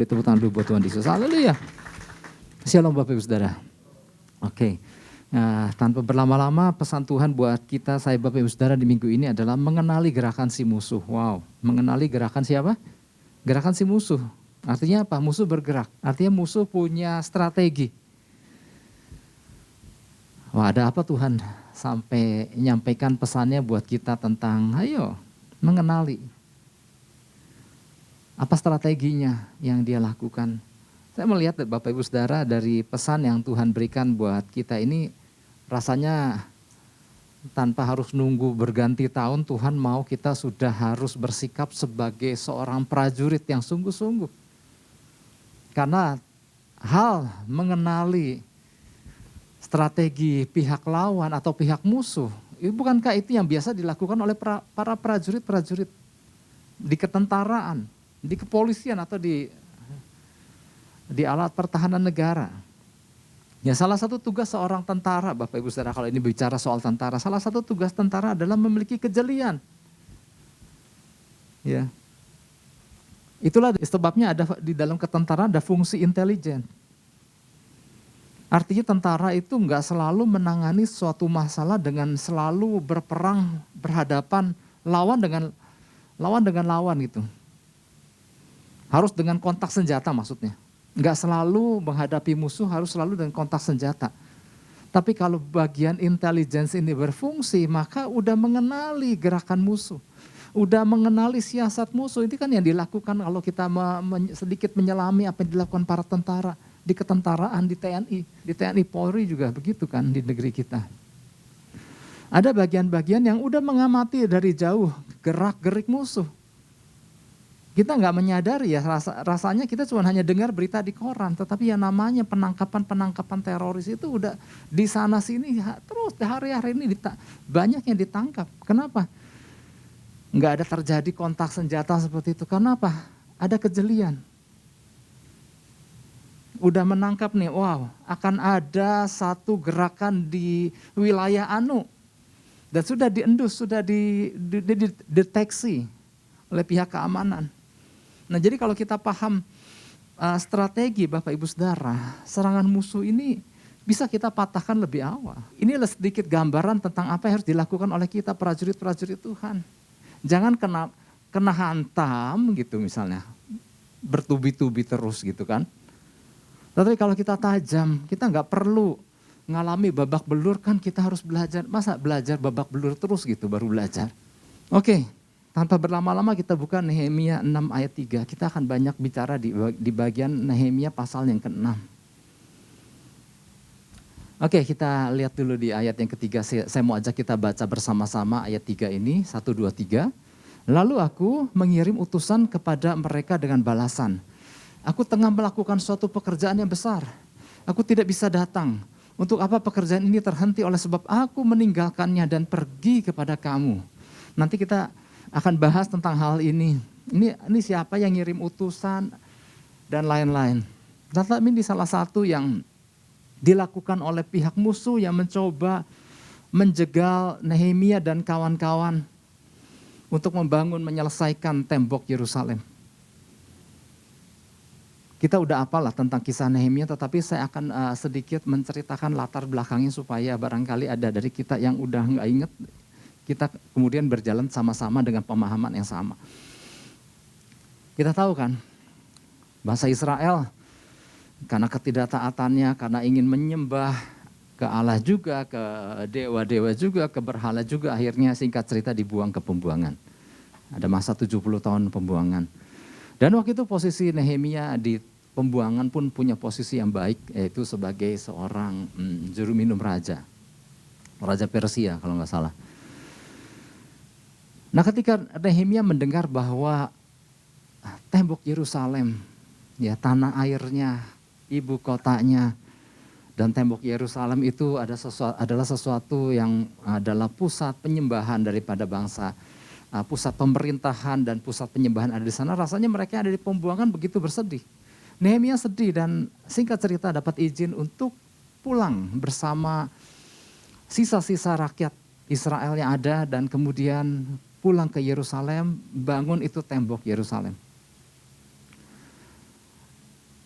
Beri tepuk tangan dulu buat Tuhan Yesus. Haleluya. Shalom Bapak Ibu Saudara. Oke. Nah, tanpa berlama-lama pesan Tuhan buat kita, saya Bapak Ibu Saudara di minggu ini adalah mengenali gerakan si musuh. Wow, mengenali gerakan siapa? Gerakan si musuh. Artinya apa? Musuh bergerak. Artinya musuh punya strategi. Wah, ada apa Tuhan sampai nyampaikan pesannya buat kita tentang ayo mengenali. Apa strateginya yang dia lakukan? Saya melihat Bapak Ibu Saudara dari pesan yang Tuhan berikan buat kita ini rasanya tanpa harus nunggu berganti tahun, Tuhan mau kita sudah harus bersikap sebagai seorang prajurit yang sungguh-sungguh. Karena hal mengenali strategi pihak lawan atau pihak musuh, bukankah itu yang biasa dilakukan oleh para prajurit-prajurit di ketentaraan, di kepolisian atau di alat pertahanan negara. Ya, salah satu tugas seorang tentara, Bapak Ibu Saudara, kalau ini bicara soal tentara, salah satu tugas tentara adalah memiliki kejelian. Ya. Itulah sebabnya ada di dalam ketentaraan ada fungsi intelijen. Artinya tentara itu enggak selalu menangani suatu masalah dengan selalu berperang, berhadapan lawan dengan lawan gitu. Harus dengan kontak senjata maksudnya. Enggak selalu menghadapi musuh harus selalu dengan kontak senjata. Tapi kalau bagian intelijensi ini berfungsi, maka udah mengenali gerakan musuh. Udah mengenali siasat musuh. Itu kan yang dilakukan kalau kita sedikit menyelami apa yang dilakukan para tentara. Di ketentaraan, di TNI. Di TNI Polri juga begitu kan di negeri kita. Ada bagian-bagian yang udah mengamati dari jauh gerak-gerik musuh. Kita nggak menyadari ya, rasanya kita cuma hanya dengar berita di koran, tetapi yang namanya penangkapan teroris itu udah di sana sini terus hari-hari ini banyak yang ditangkap. Kenapa? Nggak ada terjadi kontak senjata seperti itu. Kenapa? Ada kejelian. Udah menangkap nih, wow, akan ada satu gerakan di wilayah Anu dan sudah diendus, sudah dideteksi oleh pihak keamanan. Nah, jadi kalau kita paham strategi Bapak Ibu Saudara, serangan musuh ini bisa kita patahkan lebih awal. Inilah sedikit gambaran tentang apa yang harus dilakukan oleh kita prajurit-prajurit Tuhan. Jangan kena hantam gitu misalnya, bertubi-tubi terus gitu kan. Tetapi kalau kita tajam, kita nggak perlu ngalami babak belur, kan kita harus belajar. Masa belajar babak belur terus gitu baru belajar. Oke. Tanpa berlama-lama kita buka Nehemia 6 ayat 3. Kita akan banyak bicara di bagian Nehemia pasal yang ke-6. Oke, kita lihat dulu di ayat yang ketiga. Saya mau ajak kita baca bersama-sama ayat 3 ini. 1, 2, 3. Lalu aku mengirim utusan kepada mereka dengan balasan. Aku tengah melakukan suatu pekerjaan yang besar. Aku tidak bisa datang. Untuk apa pekerjaan ini terhenti oleh sebab aku meninggalkannya dan pergi kepada kamu. Nanti kita akan bahas tentang hal ini. Ini siapa yang ngirim utusan dan lain-lain. Tetapi ini salah satu yang dilakukan oleh pihak musuh yang mencoba menjegal Nehemia dan kawan-kawan untuk menyelesaikan tembok Yerusalem. Kita udah apalah tentang kisah Nehemia, tetapi saya akan sedikit menceritakan latar belakangnya supaya barangkali ada dari kita yang udah nggak inget, kita kemudian berjalan sama-sama dengan pemahaman yang sama. Kita tahu kan, bangsa Israel karena ketidaktaatannya, karena ingin menyembah ke Allah juga, ke dewa-dewa juga, ke berhala juga, akhirnya singkat cerita dibuang ke pembuangan. Ada masa 70 tahun pembuangan. Dan waktu itu posisi Nehemia di pembuangan pun punya posisi yang baik, yaitu sebagai seorang juru minum raja. Raja Persia kalau nggak salah. Nah, ketika Nehemia mendengar bahwa tembok Yerusalem, ya tanah airnya, ibu kotanya, dan tembok Yerusalem itu adalah sesuatu yang adalah pusat penyembahan daripada bangsa, pusat pemerintahan dan pusat penyembahan ada di sana, rasanya mereka yang ada di pembuangan begitu bersedih. Nehemia sedih dan singkat cerita dapat izin untuk pulang bersama sisa-sisa rakyat Israel yang ada dan kemudian pulang ke Yerusalem, bangun itu tembok Yerusalem.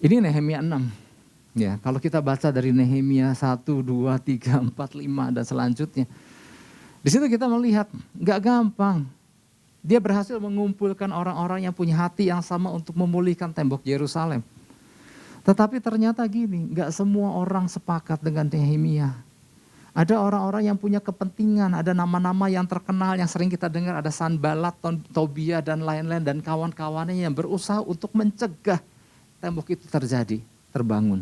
Ini Nehemia 6. Ya, kalau kita baca dari Nehemia 1, 2, 3, 4, 5 dan selanjutnya. Di situ kita melihat nggak gampang. Dia berhasil mengumpulkan orang-orang yang punya hati yang sama untuk memulihkan tembok Yerusalem. Tetapi ternyata gini, nggak semua orang sepakat dengan Nehemia. Ada orang-orang yang punya kepentingan, ada nama-nama yang terkenal yang sering kita dengar, ada Sanballat, Tobia dan lain-lain dan kawan-kawannya yang berusaha untuk mencegah tembok itu terbangun.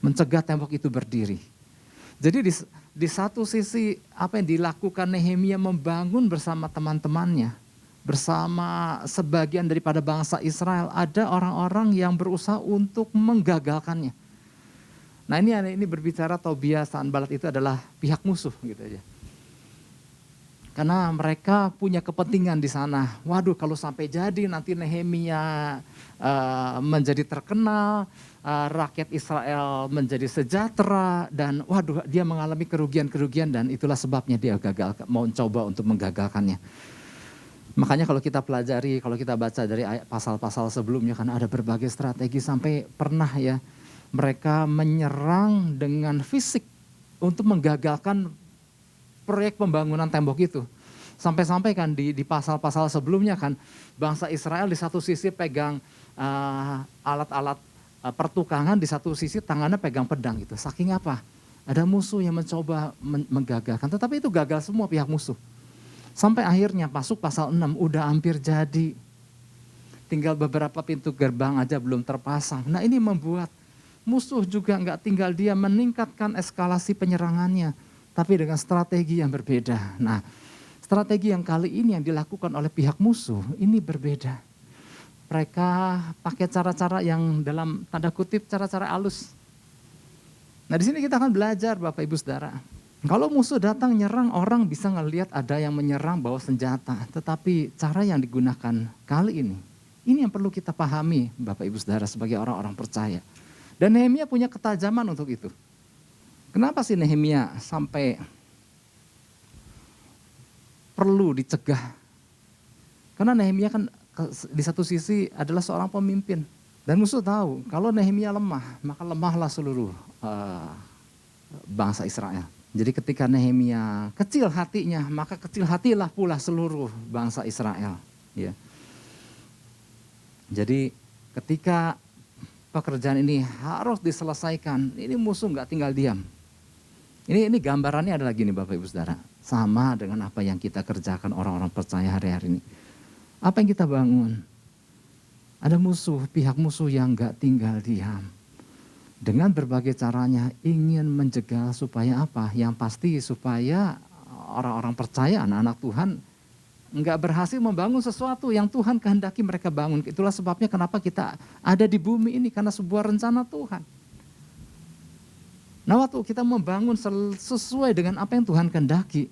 Mencegah tembok itu berdiri. Jadi di satu sisi apa yang dilakukan Nehemia membangun bersama teman-temannya, bersama sebagian daripada bangsa Israel, ada orang-orang yang berusaha untuk menggagalkannya. Nah ini berbicara Tobia, Sanballat itu adalah pihak musuh gitu aja. Karena mereka punya kepentingan di sana. Waduh, kalau sampai jadi nanti Nehemia menjadi terkenal, rakyat Israel menjadi sejahtera, dan waduh dia mengalami kerugian-kerugian dan itulah sebabnya dia gagal, mau coba untuk menggagalkannya. Makanya kalau kita pelajari, kalau kita baca dari pasal-pasal sebelumnya kan ada berbagai strategi sampai pernah ya mereka menyerang dengan fisik untuk menggagalkan proyek pembangunan tembok itu. Sampai-sampai kan di pasal-pasal sebelumnya kan bangsa Israel di satu sisi pegang alat-alat pertukangan, di satu sisi tangannya pegang pedang gitu. Saking apa? Ada musuh yang mencoba menggagalkan, tetapi itu gagal semua pihak musuh. Sampai akhirnya masuk pasal 6 udah hampir jadi. Tinggal beberapa pintu gerbang aja belum terpasang. Nah ini membuat musuh juga nggak tinggal dia meningkatkan eskalasi penyerangannya, tapi dengan strategi yang berbeda. Nah, strategi yang kali ini yang dilakukan oleh pihak musuh ini berbeda. Mereka pakai cara-cara yang dalam tanda kutip cara-cara halus. Nah, di sini kita akan belajar Bapak Ibu Saudara. Kalau musuh datang nyerang, orang bisa ngelihat ada yang menyerang bawa senjata, tetapi cara yang digunakan kali ini yang perlu kita pahami Bapak Ibu Saudara sebagai orang-orang percaya. Dan Nehemia punya ketajaman untuk itu. Kenapa sih Nehemia sampai perlu dicegah? Karena Nehemia kan di satu sisi adalah seorang pemimpin. Dan musuh tahu kalau Nehemia lemah, maka lemahlah seluruh bangsa Israel. Jadi ketika Nehemia kecil hatinya, maka kecil hatilah pula seluruh bangsa Israel. Ya. Jadi ketika pekerjaan ini harus diselesaikan, ini musuh nggak tinggal diam. Ini gambarannya adalah gini Bapak Ibu Saudara, sama dengan apa yang kita kerjakan orang-orang percaya hari-hari ini. Apa yang kita bangun? Ada musuh, pihak musuh yang nggak tinggal diam. Dengan berbagai caranya ingin menjegal supaya apa? Yang pasti supaya orang-orang percaya, anak-anak Tuhan nggak berhasil membangun sesuatu yang Tuhan kehendaki mereka bangun. Itulah sebabnya kenapa kita ada di bumi ini, karena sebuah rencana Tuhan. Nah waktu kita membangun sesuai dengan apa yang Tuhan kehendaki,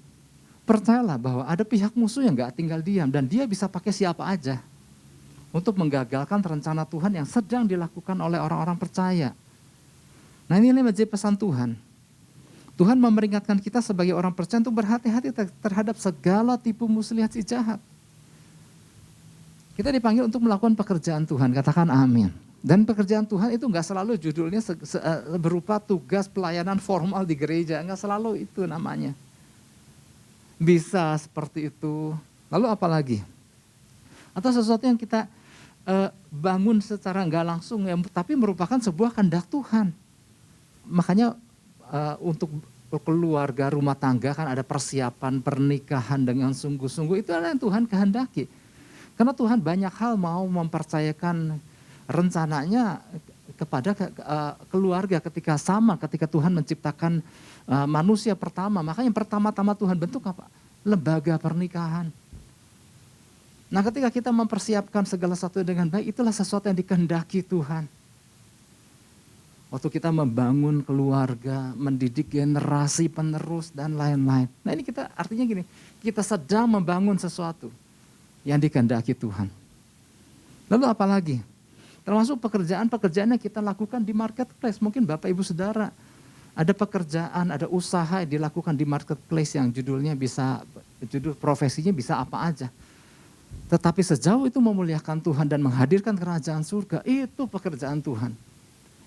percayalah bahwa ada pihak musuh yang nggak tinggal diam dan dia bisa pakai siapa aja untuk menggagalkan rencana Tuhan yang sedang dilakukan oleh orang-orang percaya. Nah ini menjadi pesan Tuhan. Tuhan memperingatkan kita sebagai orang percaya untuk berhati-hati terhadap segala tipu muslihat si jahat. Kita dipanggil untuk melakukan pekerjaan Tuhan, katakan amin. Dan pekerjaan Tuhan itu nggak selalu judulnya berupa tugas pelayanan formal di gereja, nggak selalu itu namanya. Bisa seperti itu, lalu apa lagi? Atau sesuatu yang kita bangun secara nggak langsung, tapi merupakan sebuah kehendak Tuhan. Makanya untuk keluarga, rumah tangga kan ada persiapan pernikahan dengan sungguh-sungguh. Itu adalah yang Tuhan kehendaki. Karena Tuhan banyak hal mau mempercayakan rencananya kepada keluarga ketika Tuhan menciptakan manusia pertama. Maka yang pertama-tama Tuhan bentuk apa? Lembaga pernikahan. Nah ketika kita mempersiapkan segala sesuatu dengan baik, itulah sesuatu yang dikehendaki Tuhan. Waktu kita membangun keluarga, mendidik generasi penerus dan lain-lain. Nah ini kita artinya gini, kita sedang membangun sesuatu yang dikehendaki Tuhan. Lalu apa lagi? Termasuk pekerjaan-pekerjaan yang kita lakukan di marketplace. Mungkin Bapak Ibu Saudara ada pekerjaan, ada usaha yang dilakukan di marketplace yang judul profesinya bisa apa aja. Tetapi sejauh itu memuliakan Tuhan dan menghadirkan kerajaan surga, itu pekerjaan Tuhan.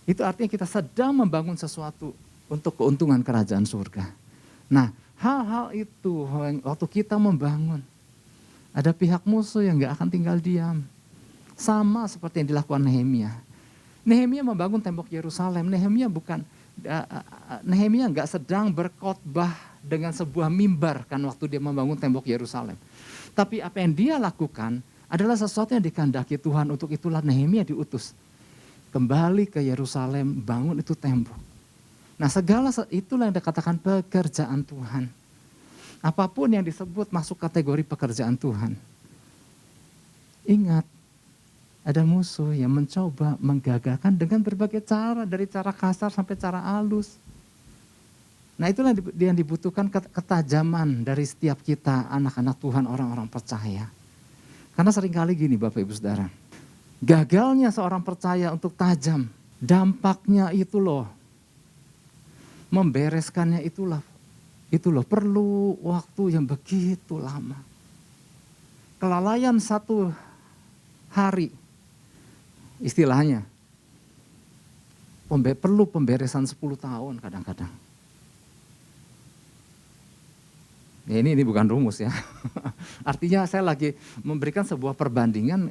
Itu artinya kita sedang membangun sesuatu untuk keuntungan kerajaan surga. Nah, hal-hal itu waktu kita membangun, ada pihak musuh yang gak akan tinggal diam. Sama seperti yang dilakukan Nehemia. Nehemia membangun tembok Yerusalem. Nehemia nggak sedang berkhotbah dengan sebuah mimbar kan waktu dia membangun tembok Yerusalem. Tapi apa yang dia lakukan adalah sesuatu yang dikehendaki Tuhan. Untuk itulah Nehemia diutus kembali ke Yerusalem, bangun itu tembok. Nah, segala itulah yang dikatakan pekerjaan Tuhan. Apapun yang disebut masuk kategori pekerjaan Tuhan. Ingat, ada musuh yang mencoba menggagalkan dengan berbagai cara, dari cara kasar sampai cara halus. Nah, itulah yang dibutuhkan ketajaman dari setiap kita, anak-anak Tuhan, orang-orang percaya. Karena seringkali gini Bapak Ibu Saudara, gagalnya seorang percaya untuk tajam, dampaknya itu loh, membereskannya itu loh, perlu waktu yang begitu lama. Kelalaian satu hari, istilahnya, perlu pemberesan 10 tahun kadang-kadang. Ya, ini bukan rumus ya. Artinya saya lagi memberikan sebuah perbandingan.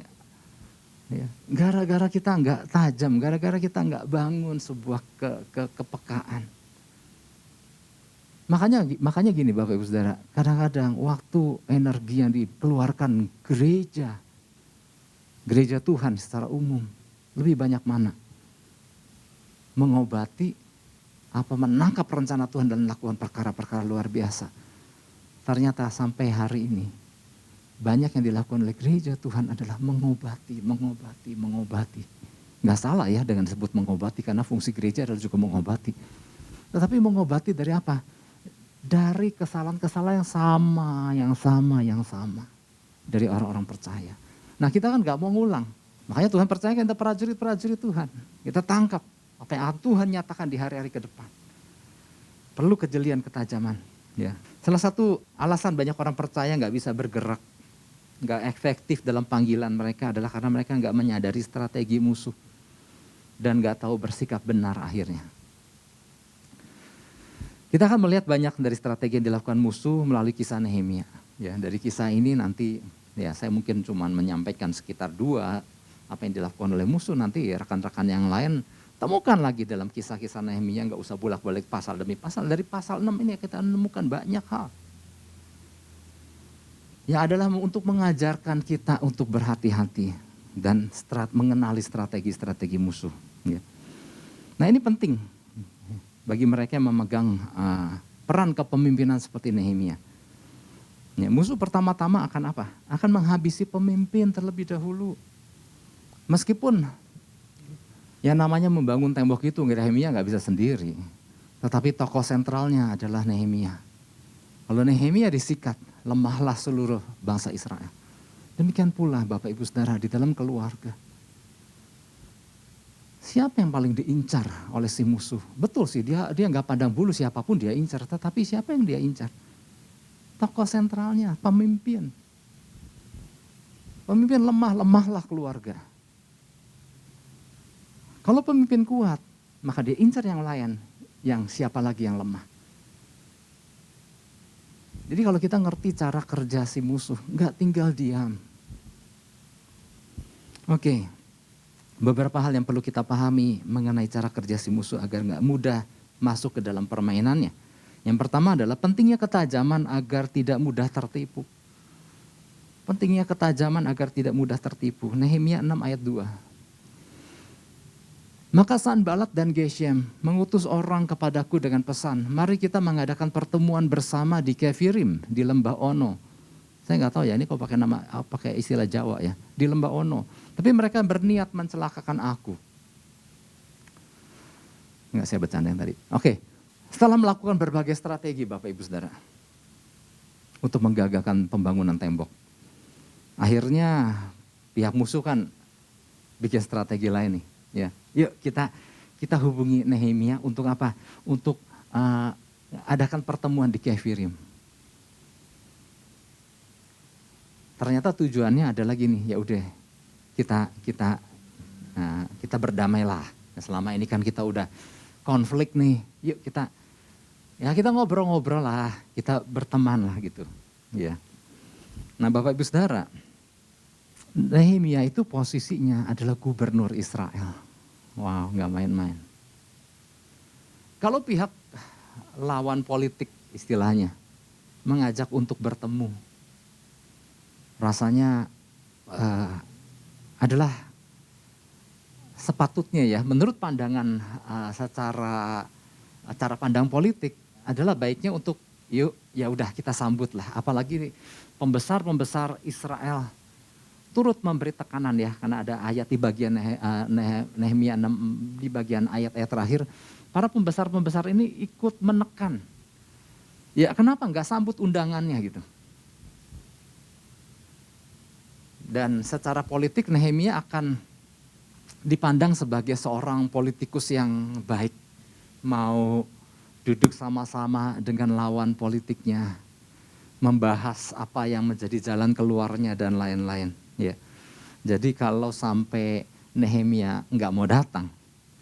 Ya, gara-gara kita nggak tajam, gara-gara kita nggak bangun sebuah kepekaan. Makanya gini Bapak Ibu Saudara, kadang-kadang waktu energi yang dikeluarkan gereja Tuhan secara umum, lebih banyak mana? Mengobati, menangkap rencana Tuhan dan melakukan perkara-perkara luar biasa. Ternyata sampai hari ini, banyak yang dilakukan oleh gereja Tuhan adalah mengobati. Nggak salah ya dengan disebut mengobati, karena fungsi gereja adalah juga mengobati. Tetapi mengobati dari apa? Dari kesalahan-kesalahan yang sama. Dari orang-orang percaya. Nah, kita kan nggak mau ngulang. Makanya Tuhan percayakan kita prajurit-prajurit Tuhan. Kita tangkap apa yang Tuhan nyatakan di hari-hari ke depan. Perlu kejelian, ketajaman. Ya. Salah satu alasan banyak orang percaya nggak bisa bergerak, nggak efektif dalam panggilan mereka adalah karena mereka nggak menyadari strategi musuh dan nggak tahu bersikap benar akhirnya. Kita akan melihat banyak dari strategi yang dilakukan musuh melalui kisah Nehemia. Ya, dari kisah ini nanti ya saya mungkin cuma menyampaikan sekitar 2 apa yang dilakukan oleh musuh, nanti rekan-rekan yang lain temukan lagi dalam kisah-kisah Nehemia, nggak usah bolak-balik pasal demi pasal. Dari pasal 6 ini kita menemukan banyak hal. Ya adalah untuk mengajarkan kita untuk berhati-hati dan mengenali strategi-strategi musuh. Ya. Nah, ini penting bagi mereka yang memegang peran kepemimpinan seperti Nehemia. Ya, musuh pertama-tama akan apa? Akan menghabisi pemimpin terlebih dahulu. Meskipun yang namanya membangun tembok itu Nehemia nggak bisa sendiri. Tetapi tokoh sentralnya adalah Nehemia. Kalau Nehemia disikat, lemahlah seluruh bangsa Israel. Demikian pula Bapak Ibu Saudara di dalam keluarga. Siapa yang paling diincar oleh si musuh? Betul sih, dia nggak pandang bulu siapapun dia incar. Tetapi siapa yang dia incar? Tokoh sentralnya, pemimpin. Pemimpin lemahlah keluarga. Kalau pemimpin kuat, maka dia incar yang lain, yang siapa lagi yang lemah. Jadi kalau kita ngerti cara kerja si musuh, nggak tinggal diam. Oke, beberapa hal yang perlu kita pahami mengenai cara kerja si musuh agar nggak mudah masuk ke dalam permainannya. Yang pertama adalah pentingnya ketajaman agar tidak mudah tertipu. Pentingnya ketajaman agar tidak mudah tertipu. Nehemia 6 ayat 2. Maka Sanballat dan Geshem mengutus orang kepadaku dengan pesan, mari kita mengadakan pertemuan bersama di Kefirim, di lembah Ono. Saya nggak tahu ya ini kok pakai istilah Jawa ya, di lembah Ono. Tapi mereka berniat mencelakakan aku. Enggak, saya bercanda yang tadi. Oke, setelah melakukan berbagai strategi Bapak Ibu Saudara, untuk menggagalkan pembangunan tembok. Akhirnya pihak musuh kan bikin strategi lain nih. Ya, yuk kita hubungi Nehemia untuk apa? Untuk adakan pertemuan di Kefirim. Ternyata tujuannya adalah gini, ya udah kita berdamailah. Nah, selama ini kan kita udah konflik nih, yuk kita ngobrol-ngobrol lah, kita berteman lah gitu. Ya. Nah Bapak Ibu Saudara, Nehemia itu posisinya adalah gubernur Israel. Wow, nggak main-main. Kalau pihak lawan politik istilahnya mengajak untuk bertemu, rasanya adalah sepatutnya ya, menurut pandangan secara cara pandang politik adalah baiknya untuk yuk ya udah kita sambut lah. Apalagi pembesar Israel turut memberi tekanan ya, karena ada ayat di bagian Nehemia 6 di bagian ayat-ayat terakhir, para pembesar ini ikut menekan. Ya kenapa nggak sambut undangannya gitu. Dan secara politik Nehemia akan dipandang sebagai seorang politikus yang baik. Mau duduk sama-sama dengan lawan politiknya. Membahas apa yang menjadi jalan keluarnya dan lain-lain. Ya. Jadi kalau sampai Nehemia nggak mau datang,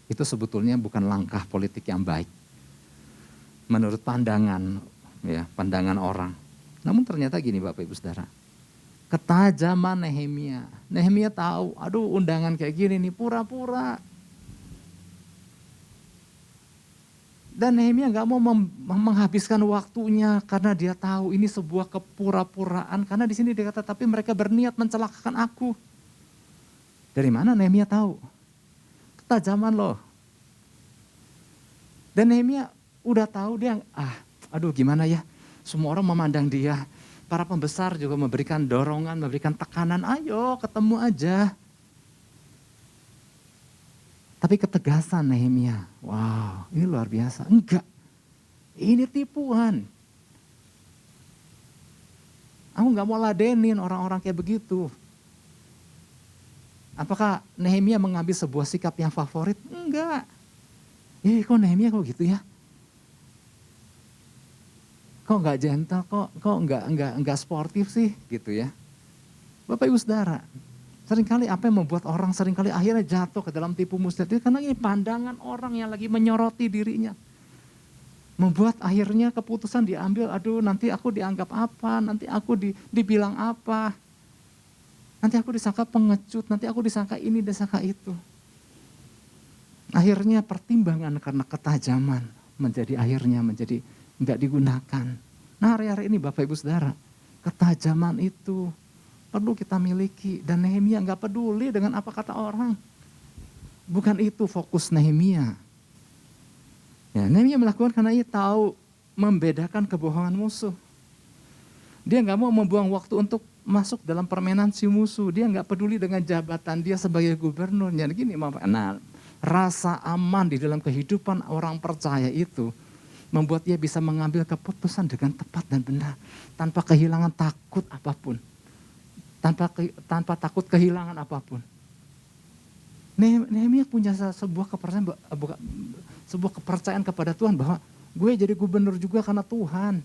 itu sebetulnya bukan langkah politik yang baik. Menurut pandangan orang. Namun ternyata gini Bapak Ibu Saudara. Ketajaman Nehemia. Nehemia tahu, aduh undangan kayak gini nih pura-pura. Dan Nehemia gak mau menghabiskan waktunya karena dia tahu ini sebuah kepura-puraan. Karena di sini dia kata, tapi mereka berniat mencelakakan aku. Dari mana Nehemia tahu? Ketajaman loh. Dan Nehemia udah tahu dia, aduh gimana ya, semua orang memandang dia. Para pembesar juga memberikan dorongan, memberikan tekanan, ayo ketemu aja. Tapi ketegasan Nehemia, wow ini luar biasa. Enggak, ini tipuan. Aku gak mau ladenin orang-orang kayak begitu. Apakah Nehemia mengambil sebuah sikap yang favorit? Enggak. Kok Nehemia kok gitu ya? Kok nggak gentle, kok nggak sportif sih gitu ya. Bapak Ibu Saudara, seringkali apa yang membuat orang seringkali akhirnya jatuh ke dalam tipu muslihat itu karena ini pandangan orang yang lagi menyoroti dirinya. Membuat akhirnya keputusan diambil, aduh nanti aku dianggap apa, nanti aku dibilang apa. Nanti aku disangka pengecut, nanti aku disangka ini, disangka itu. Akhirnya pertimbangan karena ketajaman akhirnya menjadi nggak digunakan. Nah hari-hari ini Bapak Ibu Saudara, ketajaman itu perlu kita miliki. Dan Nehemia nggak peduli dengan apa kata orang. Bukan itu fokus Nehemia. Ya, Nehemia melakukan karena ia tahu membedakan kebohongan musuh. Dia nggak mau membuang waktu untuk masuk dalam permainan si musuh. Dia nggak peduli dengan jabatan dia sebagai gubernur. Jadi gini, rasa aman di dalam kehidupan orang percaya itu membuat dia bisa mengambil keputusan dengan tepat dan benar. Tanpa kehilangan takut apapun. Tanpa takut kehilangan apapun. Nehemia punya sebuah kepercayaan kepada Tuhan bahwa gue jadi gubernur juga karena Tuhan.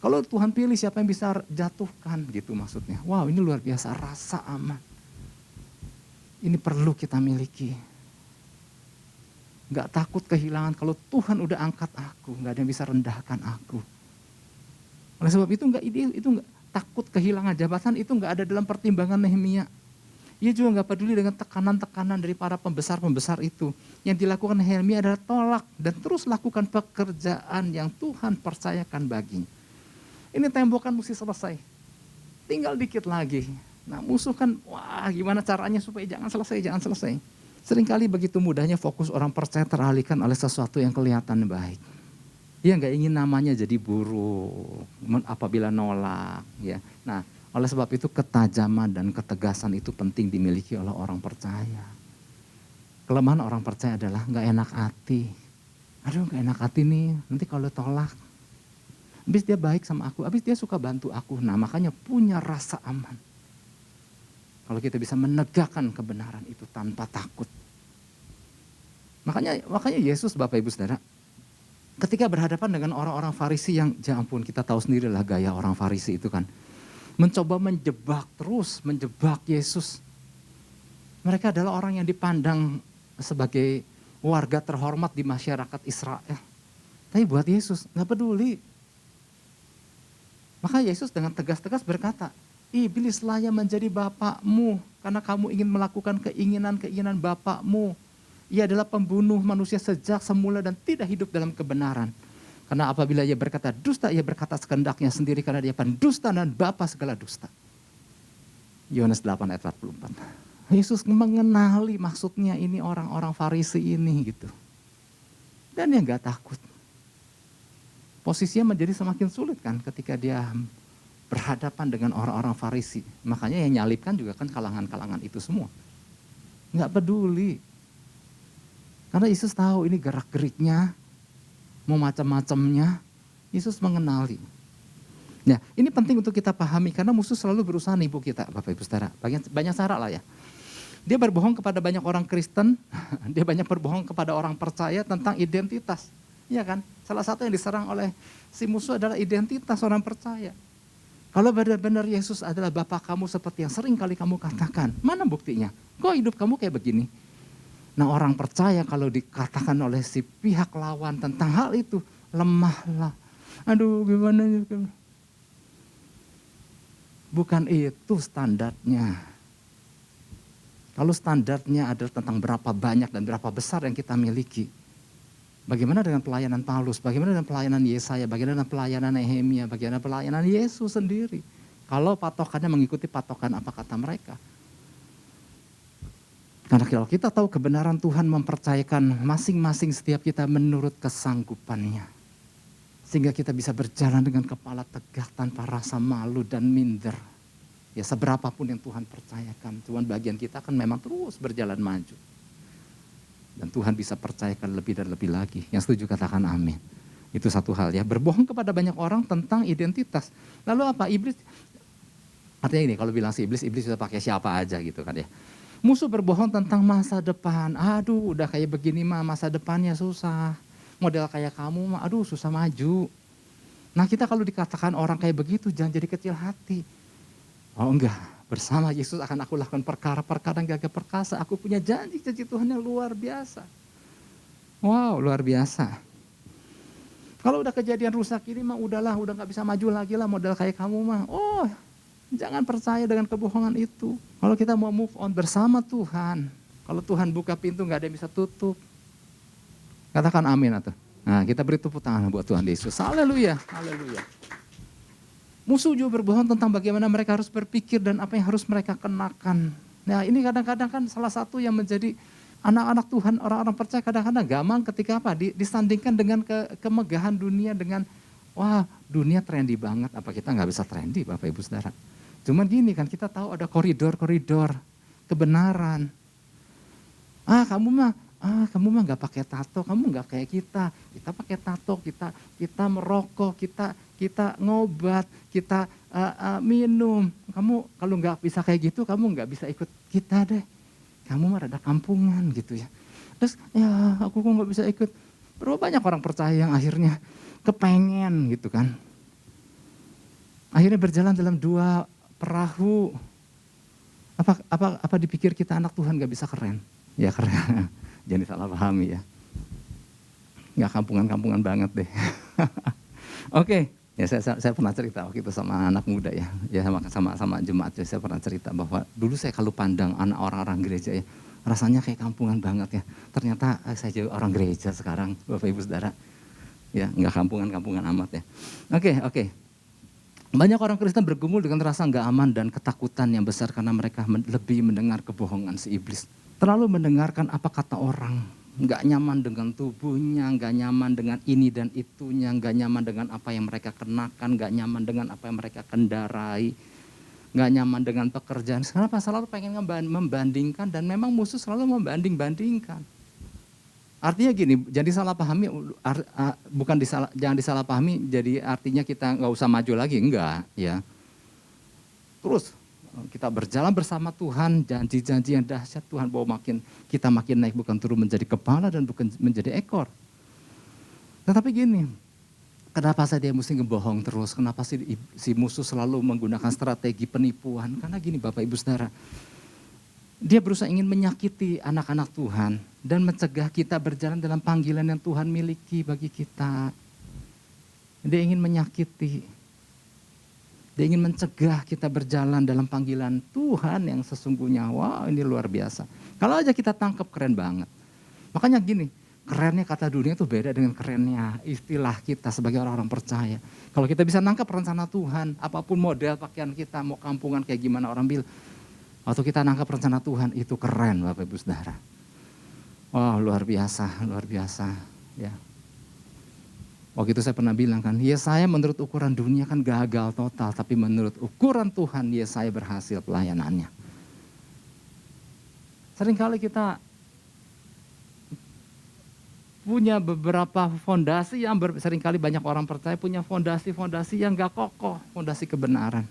Kalau Tuhan pilih siapa yang bisa jatuhkan gitu maksudnya. Wow ini luar biasa, rasa aman. Ini perlu kita miliki. Gak takut kehilangan, kalau Tuhan udah angkat aku, gak ada yang bisa rendahkan aku. Oleh sebab itu enggak takut kehilangan jabatan, itu gak ada dalam pertimbangan Nehemia. Ia juga gak peduli dengan tekanan-tekanan dari para pembesar-pembesar itu. Yang dilakukan Nehemia adalah tolak dan terus lakukan pekerjaan yang Tuhan percayakan baginya. Ini tembokan mesti selesai, tinggal dikit lagi. Nah musuh kan, wah gimana caranya supaya jangan selesai. Seringkali begitu mudahnya fokus orang percaya teralihkan oleh sesuatu yang kelihatan baik. Dia nggak ingin namanya jadi buruk apabila nolak. Ya. Nah, oleh sebab itu ketajaman dan ketegasan itu penting dimiliki oleh orang percaya. Kelemahan orang percaya adalah nggak enak hati. Aduh nggak enak hati nih, nanti kalau tolak. Habis dia baik sama aku, habis dia suka bantu aku. Nah makanya punya rasa aman. Kalau kita bisa menegakkan kebenaran itu tanpa takut. Makanya Yesus Bapak Ibu Saudara, ketika berhadapan dengan orang-orang Farisi yang, ya ampun kita tahu sendiri lah gaya orang Farisi itu kan. mencoba menjebak Yesus. Mereka adalah orang yang dipandang sebagai warga terhormat di masyarakat Israel. Tapi buat Yesus nggak peduli. Maka Yesus dengan tegas-tegas berkata, iblislah yang menjadi bapakmu karena kamu ingin melakukan keinginan-keinginan bapakmu. Ia adalah pembunuh manusia sejak semula dan tidak hidup dalam kebenaran. Karena apabila ia berkata dusta, ia berkata sekendaknya sendiri karena dia pendusta dan bapa segala dusta. Yohanes 8 ayat 44. Yesus mengenali maksudnya ini orang-orang Farisi ini gitu. Dan dia gak takut. Posisinya menjadi semakin sulit kan ketika dia berhadapan dengan orang-orang Farisi. Makanya yang nyalibkan juga kan kalangan-kalangan itu semua. Gak peduli. Karena Yesus tahu ini gerak-geriknya, mau macam-macamnya, Yesus mengenali. Nah, ini penting untuk kita pahami karena musuh selalu berusaha nipu kita, Bapak Ibu Saudara. Banyak cara lah ya. Dia berbohong kepada banyak orang Kristen, dia banyak berbohong kepada orang percaya tentang identitas. Iya kan? Salah satu yang diserang oleh si musuh adalah identitas orang percaya. Kalau benar-benar Yesus adalah Bapa kamu seperti yang sering kali kamu katakan, mana buktinya? Kok hidup kamu kayak begini? Nah, orang percaya kalau dikatakan oleh si pihak lawan tentang hal itu, lemahlah. Aduh, gimana ya? Bukan itu standarnya. Kalau standarnya adalah tentang berapa banyak dan berapa besar yang kita miliki. Bagaimana dengan pelayanan Paulus? Bagaimana dengan pelayanan Yesaya? Bagaimana dengan pelayanan Nehemia? Bagaimana pelayanan Yesus sendiri? Kalau patokannya mengikuti patokan apa kata mereka. Karena kalau kita tahu kebenaran Tuhan mempercayakan masing-masing setiap kita menurut kesanggupannya. Sehingga kita bisa berjalan dengan kepala tegak tanpa rasa malu dan minder. Ya seberapapun yang Tuhan percayakan. Tuhan bagian kita kan memang terus berjalan maju. Dan Tuhan bisa percayakan lebih dan lebih lagi. Yang setuju katakan amin. Itu satu hal ya. Berbohong kepada banyak orang tentang identitas. Lalu apa? Iblis. Artinya ini kalau bilang si iblis bisa pakai siapa aja gitu kan ya. Musuh berbohong tentang masa depan. Aduh udah kayak begini mah masa depannya susah. Model kayak kamu mah aduh susah maju. Nah kita kalau dikatakan orang kayak begitu jangan jadi kecil hati. Oh enggak, bersama Yesus akan aku lakukan perkara-perkara yang gagah perkasa. Aku punya janji Tuhan yang luar biasa. Wow luar biasa. Kalau udah kejadian rusak ini mah udahlah, udah gak bisa maju lagi lah model kayak kamu mah. Oh jangan percaya dengan kebohongan itu. Kalau kita mau move on bersama Tuhan. Kalau Tuhan buka pintu gak ada yang bisa tutup. Katakan amin atau. Nah kita beri tepuk tangan buat Tuhan Yesus. Haleluya, haleluya. Musuh juga berbohong tentang bagaimana mereka harus berpikir dan apa yang harus mereka kenakan. Nah ini kadang-kadang kan salah satu yang menjadi anak-anak Tuhan, orang-orang percaya kadang-kadang gampang ketika apa? Disandingkan dengan kemegahan dunia dengan wah dunia trendy banget. Apa kita gak bisa trendy Bapak Ibu Saudara? Cuman gini kan kita tahu ada koridor-koridor kebenaran. Kamu mah gak pakai tato, kamu gak kayak kita. Kita pakai tato, kita merokok, kita ngobat, kita minum. Kamu kalau gak bisa kayak gitu, kamu gak bisa ikut kita deh. Kamu mah rada kampungan gitu ya. Terus ya aku kok gak bisa ikut. Berapa banyak orang percaya yang akhirnya kepengen gitu kan. Akhirnya berjalan dalam dua perahu. Apa dipikir kita anak Tuhan gak bisa keren? Ya keren. Jangan salah pahami ya. Gak kampungan-kampungan banget deh. Oke. Ya saya pernah cerita waktu itu sama anak muda ya. Ya sama jemaat ya, saya pernah cerita bahwa dulu saya kalau pandang anak orang-orang gereja ya. Rasanya kayak kampungan banget ya. Ternyata saya jadi orang gereja sekarang Bapak Ibu Saudara. Ya gak kampungan-kampungan amat ya. Oke. Banyak orang Kristen bergumul dengan rasa gak aman dan ketakutan yang besar karena mereka lebih mendengar kebohongan si iblis. Terlalu mendengarkan apa kata orang, gak nyaman dengan tubuhnya, gak nyaman dengan ini dan itunya, gak nyaman dengan apa yang mereka kenakan, gak nyaman dengan apa yang mereka kendarai, gak nyaman dengan pekerjaan. Kenapa? Selalu pengen membandingkan dan memang musuh selalu membanding-bandingkan. Artinya gini, jangan disalahpahami, jangan disalahpahami jadi artinya kita gak usah maju lagi, enggak ya. Terus kita berjalan bersama Tuhan, janji-janji yang dahsyat Tuhan bawa kita makin naik bukan turun menjadi kepala dan bukan menjadi ekor. Tetapi gini, Kenapa sih dia mesti ngebohong terus? Kenapa sih si musuh selalu menggunakan strategi penipuan? Karena gini Bapak Ibu Saudara, dia berusaha ingin menyakiti anak-anak Tuhan dan mencegah kita berjalan dalam panggilan yang Tuhan miliki bagi kita. Dia ingin menyakiti, dia ingin mencegah kita berjalan dalam panggilan Tuhan yang sesungguhnya. Wow, ini luar biasa. Kalau aja kita tangkap, keren banget. Makanya gini, kerennya kata dunia itu beda dengan kerennya istilah kita sebagai orang-orang percaya. Kalau kita bisa nangkap rencana Tuhan, apapun model pakaian kita, mau kampungan kayak gimana orang bilang, waktu kita nangkap rencana Tuhan itu keren Bapak Ibu Saudara. Wah, luar biasa, luar biasa. Ya. Waktu itu saya pernah bilang kan, Yesaya menurut ukuran dunia kan gagal total, tapi menurut ukuran Tuhan Yesaya berhasil pelayanannya. Seringkali kita punya beberapa fondasi yang seringkali banyak orang percaya punya fondasi-fondasi yang gak kokoh, fondasi kebenaran.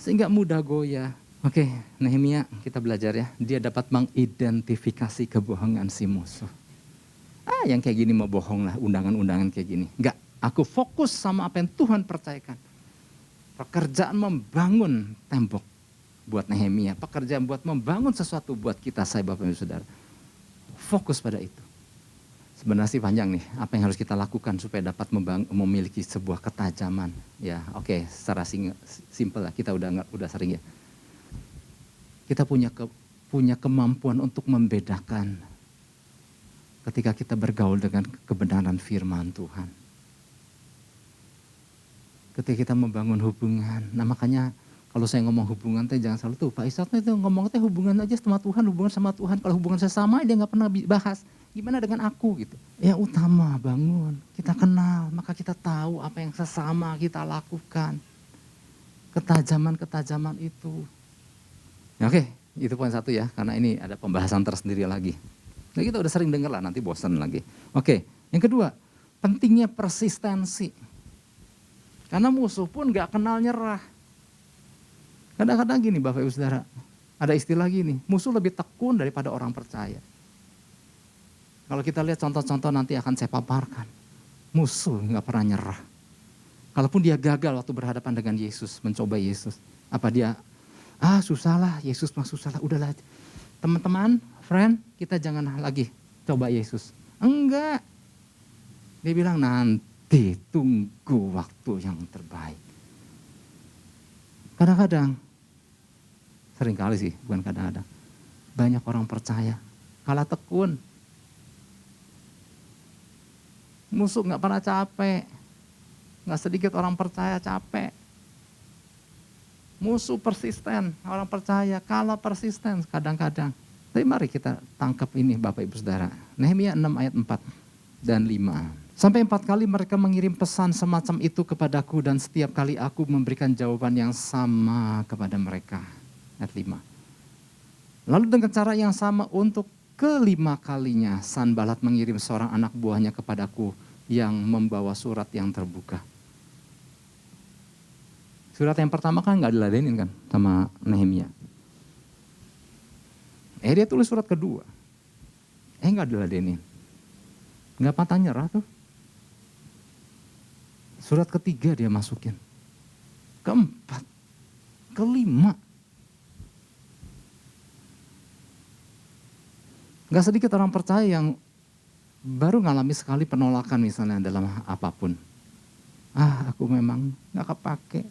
Sehingga mudah goyah. Oke, Nehemia kita belajar ya, dia dapat mengidentifikasi kebohongan si musuh. Yang kayak gini mau bohong lah, undangan-undangan kayak gini. Enggak, aku fokus sama apa yang Tuhan percayakan. Pekerjaan membangun tembok buat Nehemia, pekerjaan buat membangun sesuatu buat kita, saya Bapak Ibu Saudara. Fokus pada itu. Sebenarnya sih panjang nih, apa yang harus kita lakukan supaya dapat memiliki sebuah ketajaman. Ya, oke, secara simpel lah, kita udah sering ya. Kita punya kemampuan untuk membedakan ketika kita bergaul dengan kebenaran firman Tuhan. Ketika kita membangun hubungan, nah makanya kalau saya ngomong hubungan teh jangan selalu tuh Pak Isat itu ngomong teh hubungan aja sama Tuhan, hubungan sama Tuhan. Kalau hubungan sesama dia nggak pernah bahas. Gimana dengan aku gitu. Ya utama bangun, kita kenal, maka kita tahu apa yang sesama kita lakukan. Ketajaman-ketajaman itu. Ya, oke, itu poin satu ya, karena ini ada pembahasan tersendiri lagi. Nah, kita udah sering dengar lah, nanti bosan lagi. Oke, yang kedua, pentingnya persistensi. Karena musuh pun gak kenal nyerah. Kadang-kadang gini Bapak Ibu Saudara, ada istilah gini, musuh lebih tekun daripada orang percaya. Kalau kita lihat contoh-contoh nanti akan saya paparkan. Musuh gak pernah nyerah. Kalaupun dia gagal waktu berhadapan dengan Yesus, mencoba Yesus. Apa dia, susah lah, Yesus mah susah lah, udahlah. Teman-teman, friend, kita jangan lagi coba Yesus. Enggak. Dia bilang nanti tunggu waktu yang terbaik. Kadang-kadang, seringkali sih, bukan kadang-kadang. Banyak orang percaya, kalah tekun. Musuh gak pernah capek. Gak sedikit orang percaya capek. Musuh persisten, orang percaya kalah persisten kadang-kadang. Tapi mari kita tangkap ini Bapak Ibu Saudara. Nehemia 6 ayat 4 dan 5. Sampai 4 kali mereka mengirim pesan semacam itu kepadaku dan setiap kali aku memberikan jawaban yang sama kepada mereka. Ayat 5. Lalu dengan cara yang sama untuk kelima kalinya Sanbalat mengirim seorang anak buahnya kepadaku yang membawa surat yang terbuka. Surat yang pertama kan gak diladenin kan sama Nehemia. Dia tulis surat kedua. Gak diladenin. Gak patah nyerah tuh. Surat ketiga dia masukin. Keempat. Kelima. Gak sedikit orang percaya yang baru ngalami sekali penolakan misalnya dalam apapun. Aku memang gak kepake.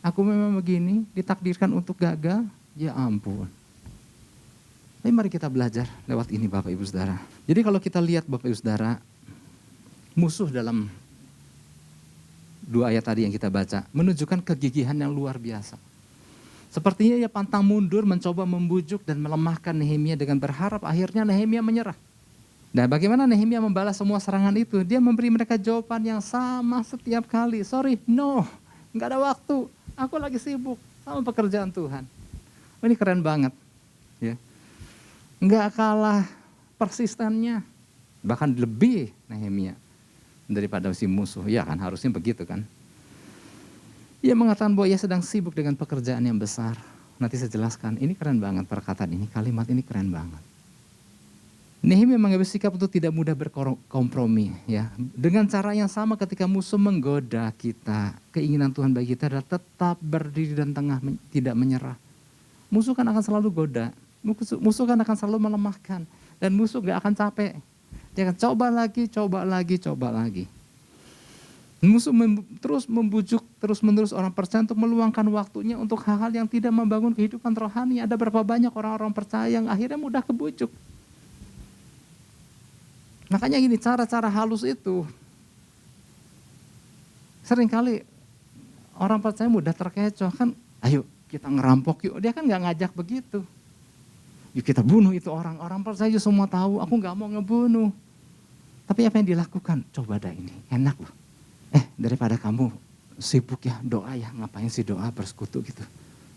Aku memang begini, ditakdirkan untuk gagal. Ya ampun. Tapi mari kita belajar lewat ini Bapak Ibu Saudara. Jadi kalau kita lihat Bapak Ibu Saudara, musuh dalam 2 ayat tadi yang kita baca, menunjukkan kegigihan yang luar biasa. Sepertinya ia pantang mundur mencoba membujuk dan melemahkan Nehemia dengan berharap akhirnya Nehemia menyerah. Nah bagaimana Nehemia membalas semua serangan itu? Dia memberi mereka jawaban yang sama setiap kali. Sorry, no, gak ada waktu. Aku lagi sibuk sama pekerjaan Tuhan. Ini keren banget. Ya. Gak kalah persistennya. Bahkan lebih Nehemia daripada si musuh. Ya kan harusnya begitu kan. Ia mengatakan bahwa ia sedang sibuk dengan pekerjaan yang besar. Nanti saya jelaskan, ini keren banget perkataan ini, kalimat ini keren banget. Nehemia mengambil sikap untuk tidak mudah berkompromi, ya. Dengan cara yang sama ketika musuh menggoda kita, keinginan Tuhan bagi kita adalah tetap berdiri dan tengah, tidak menyerah. Musuh kan akan selalu goda, musuh kan akan selalu melemahkan, dan musuh gak akan capek. Dia akan coba lagi. Musuh terus membujuk terus-menerus orang percaya untuk meluangkan waktunya untuk hal-hal yang tidak membangun kehidupan rohani. Ada berapa banyak orang-orang percaya yang akhirnya mudah kebujuk. Makanya gini, cara-cara halus itu seringkali orang percaya mudah terkecoh kan. Ayo kita ngerampok yuk, dia kan gak ngajak begitu. Yuk kita bunuh itu orang percaya semua tahu, aku gak mau ngebunuh. Tapi apa yang dilakukan? Coba dah ini, enak loh. Daripada kamu sibuk ya doa ya, ngapain sih doa bersekutu gitu.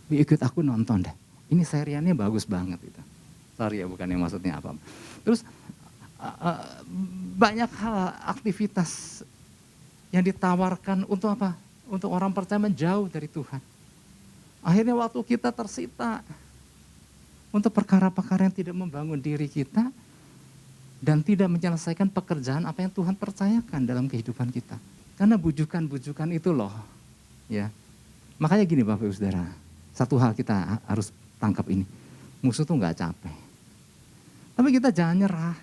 Ikut aku nonton deh, ini seriannya bagus banget gitu. Sorry ya, bukannya maksudnya apa. Terus banyak hal aktivitas yang ditawarkan untuk apa? Untuk orang percaya menjauh dari Tuhan. Akhirnya waktu kita tersita untuk perkara-perkara yang tidak membangun diri kita dan tidak menyelesaikan pekerjaan apa yang Tuhan percayakan dalam kehidupan kita. Karena bujukan-bujukan itu loh, ya. Makanya gini Bapak Ibu Saudara, satu hal kita harus tangkap ini, musuh tuh nggak capek. Tapi kita jangan nyerah.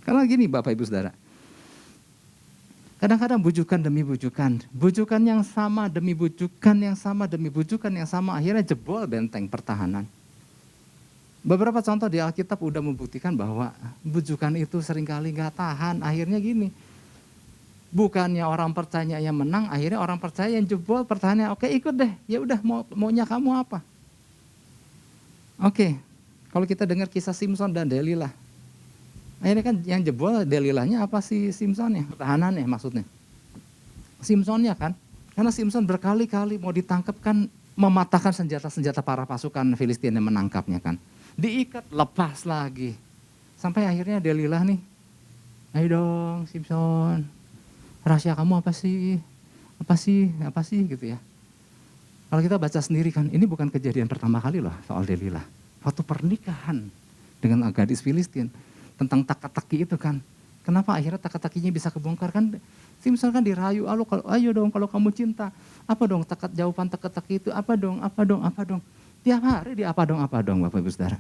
Karena gini Bapak Ibu Saudara, kadang-kadang bujukan demi bujukan yang sama demi bujukan yang sama demi bujukan yang sama, akhirnya jebol benteng pertahanan. Beberapa contoh di Alkitab udah membuktikan bahwa bujukan itu seringkali nggak tahan, akhirnya gini. Bukannya orang percaya yang menang, akhirnya orang percaya yang jebol pertahanan. Oke, ikut deh, ya udah maunya kamu apa? Oke, kalau kita dengar kisah Simson dan Delilah, akhirnya kan yang jebol Delilahnya apa sih Simsonnya? Pertahanannya maksudnya. Simsonnya kan, karena Simson berkali-kali mau ditangkap kan, mematahkan senjata-senjata para pasukan Filistin yang menangkapnya kan. Diikat, lepas lagi. Sampai akhirnya Delilah nih, ayo dong Simson, rahasia kamu apa sih? Apa sih gitu ya. Kalau kita baca sendiri kan, ini bukan kejadian pertama kali loh soal Delilah. Waktu pernikahan dengan gadis Filistin, tentang teka-teki itu kan. Kenapa akhirnya teka-tekinya bisa kebongkar kan? Simson kan dirayu, ayo dong kalau kamu cinta. Apa dong jawaban teka-teki itu? Apa dong? Tiap hari dia apa dong Bapak Ibu Saudara.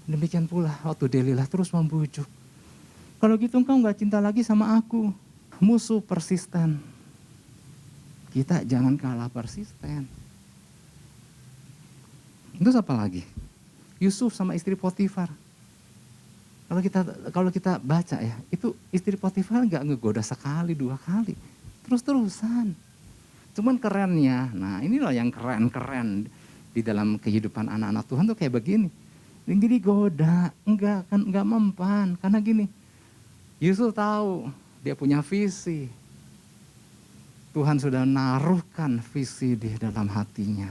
Demikian pula waktu Delilah terus membujuk. Kalau gitu engkau gak cinta lagi sama aku. Musuh persisten. Kita jangan kalah persisten. Terus apa lagi? Yusuf sama istri Potifar. Kalau kita baca ya, itu istri Potifar nggak ngegoda sekali, 2 kali. Terus-terusan. Cuman kerennya, nah ini loh yang keren-keren di dalam kehidupan anak-anak Tuhan tuh kayak begini. Yang digoda, enggak mempan. Karena gini, Yusuf tahu dia punya visi. Tuhan sudah naruhkan visi di dalam hatinya.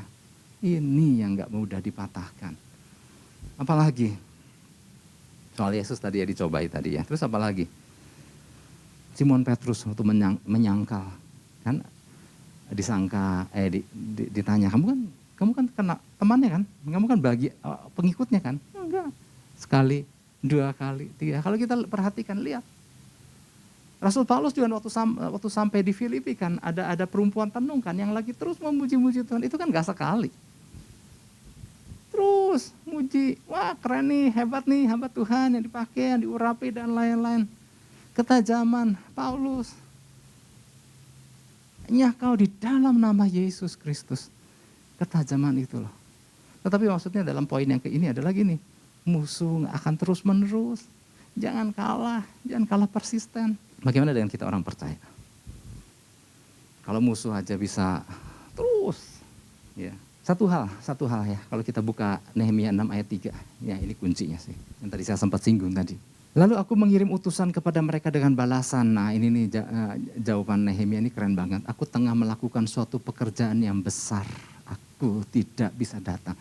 Ini yang gak mudah dipatahkan. Apalagi? Soal Yesus tadi ya dicobai tadi ya. Terus apalagi? Simon Petrus waktu menyangkal. Kan ditanya, kamu kan kena temannya kan? Kamu kan bagi pengikutnya kan? Enggak. Sekali, 2 kali, 3. Kalau kita perhatikan, lihat. Rasul Paulus juga waktu sampai di Filipi kan ada perempuan tenung kan yang lagi terus memuji-muji Tuhan. Itu kan gak sekali. Terus muji, wah keren nih, hebat Tuhan yang dipakai, yang diurapi dan lain-lain. Ketajaman Paulus. Nyakau di dalam nama Yesus Kristus. Ketajaman itu loh. Tetapi maksudnya dalam poin yang ini adalah gini. Musuh akan terus menerus. Jangan kalah persisten. Bagaimana dengan kita orang percaya? Kalau musuh aja bisa terus. Ya. Satu hal ya. Kalau kita buka Nehemia 6 ayat 3. Ya ini kuncinya sih. Yang tadi saya sempat singgung tadi. Lalu aku mengirim utusan kepada mereka dengan balasan. Nah ini nih jawaban Nehemia ini keren banget. Aku tengah melakukan suatu pekerjaan yang besar. Aku tidak bisa datang.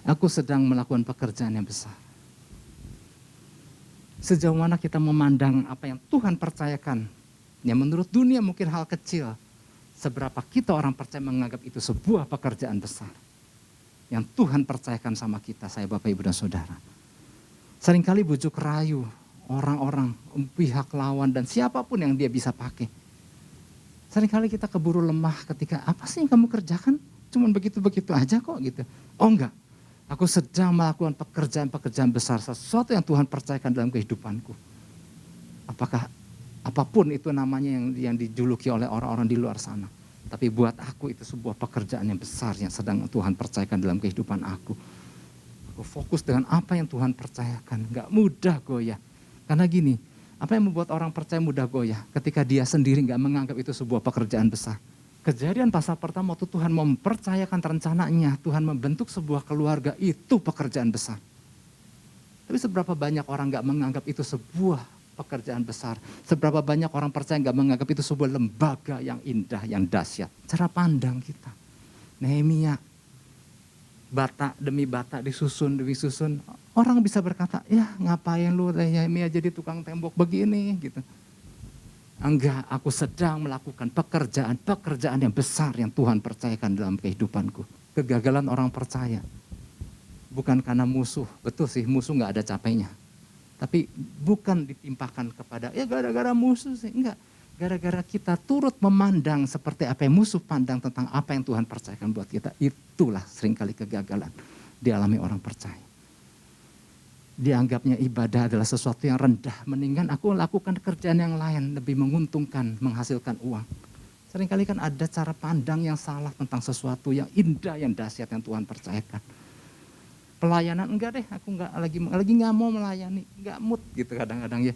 Aku sedang melakukan pekerjaan yang besar. Sejauh mana kita memandang apa yang Tuhan percayakan. Yang menurut dunia mungkin hal kecil. Seberapa kita orang percaya menganggap itu sebuah pekerjaan besar. Yang Tuhan percayakan sama kita, saya Bapak Ibu dan Saudara. Seringkali bujuk rayu orang-orang, pihak lawan dan siapapun yang dia bisa pakai. Seringkali kita keburu lemah ketika apa sih yang kamu kerjakan? Cuman begitu-begitu aja kok gitu. Oh enggak, aku sedang melakukan pekerjaan-pekerjaan besar, sesuatu yang Tuhan percayakan dalam kehidupanku. Apakah apapun itu namanya yang dijuluki oleh orang-orang di luar sana. Tapi buat aku itu sebuah pekerjaan yang besar yang sedang Tuhan percayakan dalam kehidupan aku. Aku fokus dengan apa yang Tuhan percayakan, enggak mudah goyah. Karena gini, apa yang membuat orang percaya mudah goyah? Ketika dia sendiri enggak menganggap itu sebuah pekerjaan besar. Kejadian pasal pertama waktu Tuhan mempercayakan rencananya, Tuhan membentuk sebuah keluarga, itu pekerjaan besar. Tapi seberapa banyak orang enggak menganggap itu sebuah pekerjaan besar. Seberapa banyak orang percaya enggak menganggap itu sebuah lembaga yang indah, yang dahsyat. Cara pandang kita. Nehemia, bata demi bata disusun demi susun. Orang bisa berkata, ya ngapain lu Nehemia jadi tukang tembok begini gitu. Enggak, aku sedang melakukan pekerjaan yang besar yang Tuhan percayakan dalam kehidupanku. Kegagalan orang percaya. Bukan karena musuh, betul sih musuh enggak ada capeknya. Tapi bukan ditimpakan kepada, ya gara-gara musuh sih, enggak. Gara-gara kita turut memandang seperti apa yang musuh pandang tentang apa yang Tuhan percayakan buat kita. Itulah seringkali kegagalan dialami orang percaya. Dianggapnya ibadah adalah sesuatu yang rendah. Mendingan aku lakukan kerjaan yang lain, lebih menguntungkan, menghasilkan uang. Seringkali kan ada cara pandang yang salah tentang sesuatu yang indah, yang dahsyat yang Tuhan percayakan. Pelayanan enggak deh, aku lagi nggak mau melayani, nggak mood gitu kadang-kadang ya.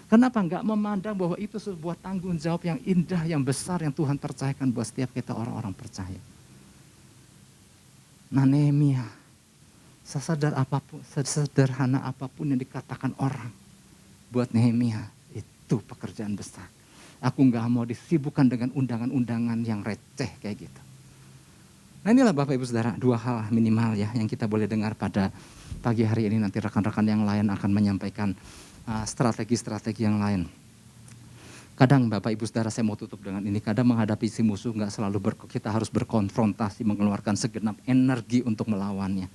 Kenapa nggak memandang bahwa itu sebuah tanggung jawab yang indah, yang besar yang Tuhan percayakan buat setiap kita orang-orang percaya. Nah Nehemia, sederhana apapun yang dikatakan orang, buat Nehemia itu pekerjaan besar. Aku nggak mau disibukkan dengan undangan-undangan yang receh kayak gitu. Nah inilah Bapak Ibu Saudara, dua hal minimal ya yang kita boleh dengar pada pagi hari ini. Nanti rekan-rekan yang lain akan menyampaikan strategi-strategi yang lain. Kadang Bapak Ibu Saudara saya mau tutup dengan ini, kadang menghadapi si musuh nggak selalu kita harus berkonfrontasi, mengeluarkan segenap energi untuk melawannya.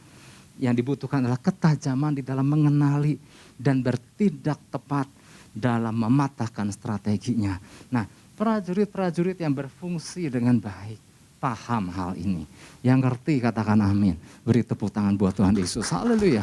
Yang dibutuhkan adalah ketajaman di dalam mengenali dan bertindak tepat dalam mematahkan strateginya. Nah prajurit-prajurit yang berfungsi dengan baik, paham hal ini. Yang ngerti katakan amin. Beri tepuk tangan buat Tuhan Yesus. Haleluya.